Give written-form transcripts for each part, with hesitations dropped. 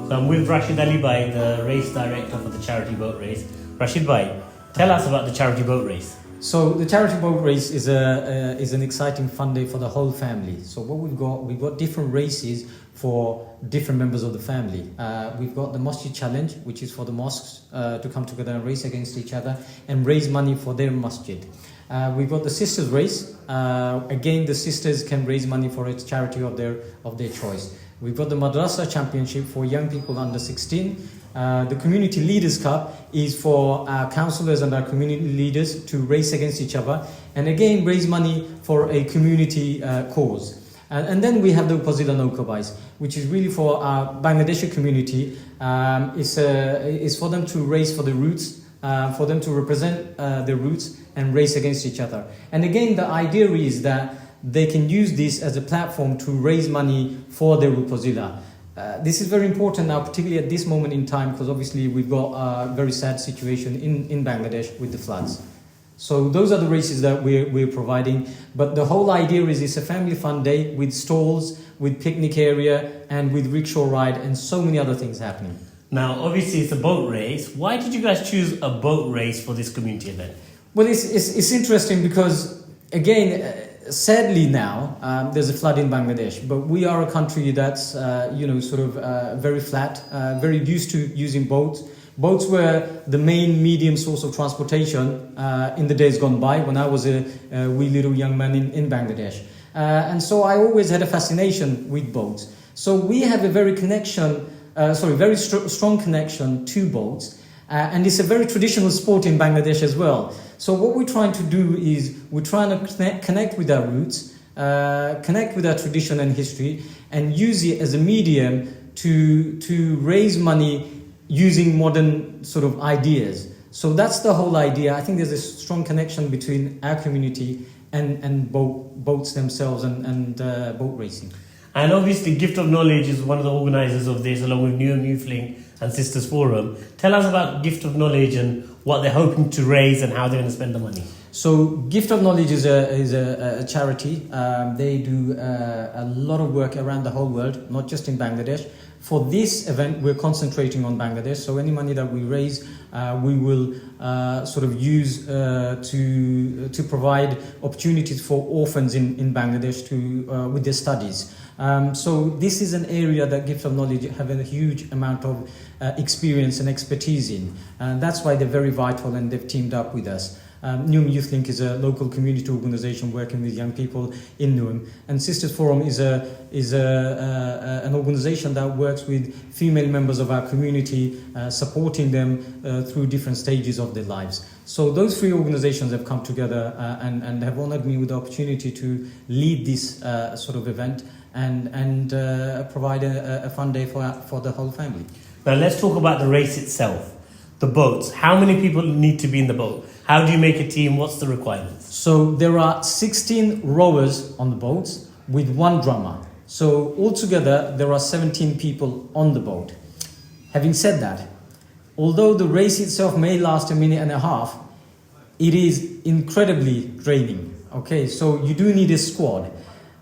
So I'm with Rashid Ali Bhai, the race director for the charity boat race. Rashid Bhai, tell us about the charity boat race. So the charity boat race is an exciting fun day for the whole family. So what we've got different races for different members of the family. We've got the Masjid Challenge, which is for the mosques to come together and race against each other and raise money for their masjid. We've got the sisters race. Again, the sisters can raise money for a charity of their choice. We've got the Madrasa Championship for young people under 16. The Community Leaders Cup is for our councillors and our community leaders to race against each other and again raise money for a community cause. And then we have the Upazila Naukabais, which is really for our Bangladeshi community. It's for them to race for the roots, for them to represent their roots and race against each other. And again, the idea is that they can use this as a platform to raise money for their Upazila. This is very important now, particularly at this moment in time, because obviously we've got a very sad situation in Bangladesh with the floods. So those are the races that we're providing. But the whole idea is it's a family fun day with stalls, with picnic area, and with rickshaw ride, and so many other things happening. Now, obviously, it's a boat race. Why did you guys choose a boat race for this community event? Well, it's interesting because, again, sadly now, there's a flood in Bangladesh, but we are a country that's, very flat, very used to using boats. Boats were the main medium source of transportation in the days gone by when I was a wee little young man in Bangladesh. And so I always had a fascination with boats. So we have a very strong connection to boats. And it's a very traditional sport in Bangladesh as well. So what we're trying to do is we're trying to connect with our roots, connect with our tradition and history, and use it as a medium to raise money using modern sort of ideas. So that's the whole idea. I think there's a strong connection between our community and boats themselves and boat racing. And obviously, Gift of Knowledge is one of the organisers of this, along with Newham Youthling and Sisters Forum. Tell us about Gift of Knowledge and what they're hoping to raise and how they're going to spend the money. So Gift of Knowledge is a charity. They do a lot of work around the whole world, not just in Bangladesh. For this event, we're concentrating on Bangladesh. So any money that we raise, we will use to provide opportunities for orphans in Bangladesh with their studies. So this is an area that Gift of Knowledge have a huge amount of experience and expertise in. And that's why they're very vital and they've teamed up with us. Newham Youth Link is a local community organisation working with young people in Newham, and Sisters Forum is an organisation that works with female members of our community, supporting them through different stages of their lives. So those three organisations have come together and have honoured me with the opportunity to lead this sort of event and provide a fun day for the whole family. Now let's talk about the race itself. The boats. How many people need to be in the boat? How do you make a team? What's the requirements? So there are 16 rowers on the boats with one drummer. So altogether there are 17 people on the boat. Having said that, although the race itself may last a minute and a half, it is incredibly draining. Okay, so you do need a squad.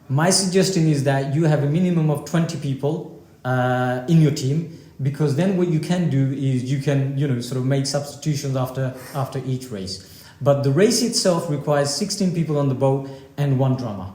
My suggestion is that you have a minimum of 20 people in your team, because then what you can do is you can make substitutions after each race. But the race itself requires 16 people on the boat and one drummer.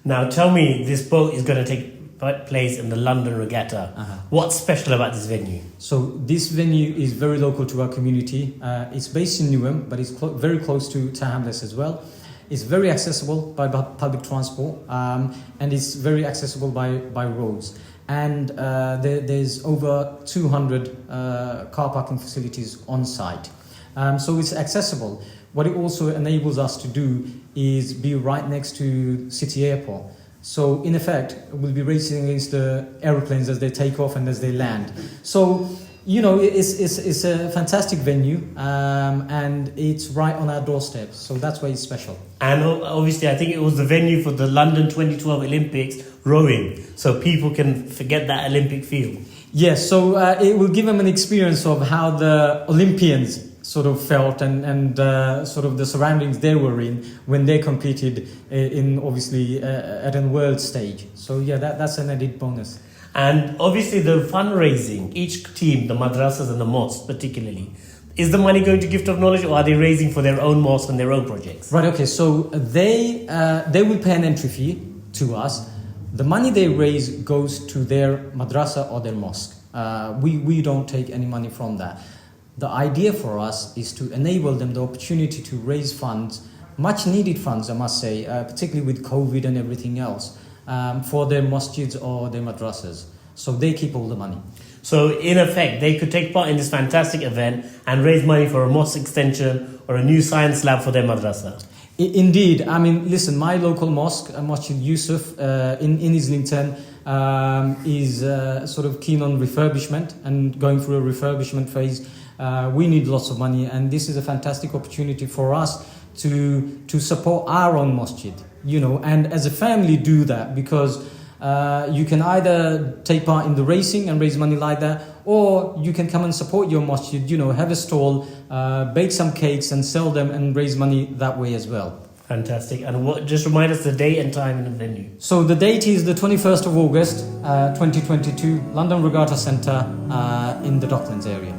Now tell me, this boat is going to take place in the London Regatta. What's special about this venue? So this venue is very local to our community. It's based in Newham, but it's very close to Hamless as well. It's very accessible by public transport, and it's very accessible by roads. And there's over 200 car parking facilities on site. So it's accessible. What it also enables us to do is be right next to City Airport. So in effect, we'll be racing against the aeroplanes as they take off and as they land. So, it's a fantastic venue, and it's right on our doorstep. So that's why it's special. And obviously, I think it was the venue for the London 2012 Olympics rowing. So people can forget that Olympic feel. Yes, so it will give them an experience of how the Olympians sort of felt and sort of the surroundings they were in when they competed in obviously at a world stage. So yeah, that's an added bonus. And obviously the fundraising, each team, the madrasas and the mosques particularly, is the money going to Gift of Knowledge, or are they raising for their own mosque and their own projects? Right, okay, so they will pay an entry fee to us. The money they raise goes to their madrasa or their mosque. We don't take any money from that. The idea for us is to enable them the opportunity to raise funds, much needed funds, I must say, particularly with COVID and everything else, for their masjids or their madrasas. So they keep all the money. So in effect, they could take part in this fantastic event and raise money for a mosque extension or a new science lab for their madrasa. Indeed. I mean, listen, my local mosque, Masjid Yusuf in Islington, is sort of keen on refurbishment and going through a refurbishment phase. We need lots of money, and this is a fantastic opportunity for us to support our own masjid, and as a family do that, because you can either take part in the racing and raise money like that, or you can come and support your masjid, have a stall, bake some cakes and sell them and raise money that way as well. Fantastic. And just remind us the date and time and the venue. So the date is the 21st of August, 2022, London Regatta Centre in the Docklands area.